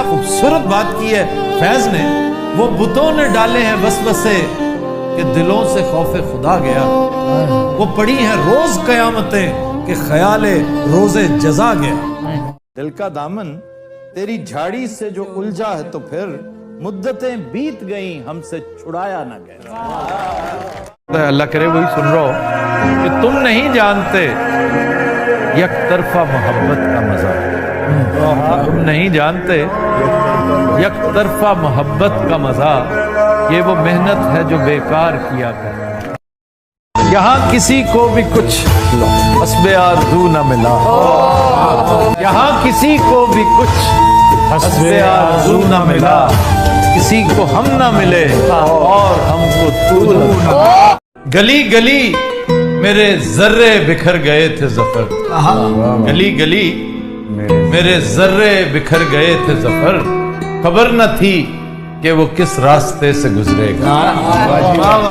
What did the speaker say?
خوبصورت بات کی ہے فیض نے، وہ بتوں نے ڈالے ہیں وسوسے کہ دلوں سے خوف خدا گیا، وہ پڑی ہیں روز قیامتیں کہ خیال روز جزا گیا۔ دل کا دامن تیری جھاڑی سے جو الجھا ہے تو پھر مدتیں بیت گئیں ہم سے چھڑایا نہ گیا۔ اللہ کرے وہی سن رہا ہو کہ تم نہیں جانتے یک طرفہ محبت کا مزہ، تم نہیں جانتے یک طرفہ محبت کا مزہ، یہ وہ محنت ہے جو بیکار کیا کرتا۔ یہاں کسی کو بھی کچھ حسب آرزو نہ ملا، یہاں کسی کو بھی کچھ حسب آرزو نہ ملا، کسی کو ہم نہ ملے اور ہم کو تو نہ۔ گلی گلی میرے ذرے بکھر گئے تھے ظفر، گلی گلی میرے ذرے بکھر گئے تھے ظفر، خبر نہ تھی کہ وہ کس راستے سے گزرے گا۔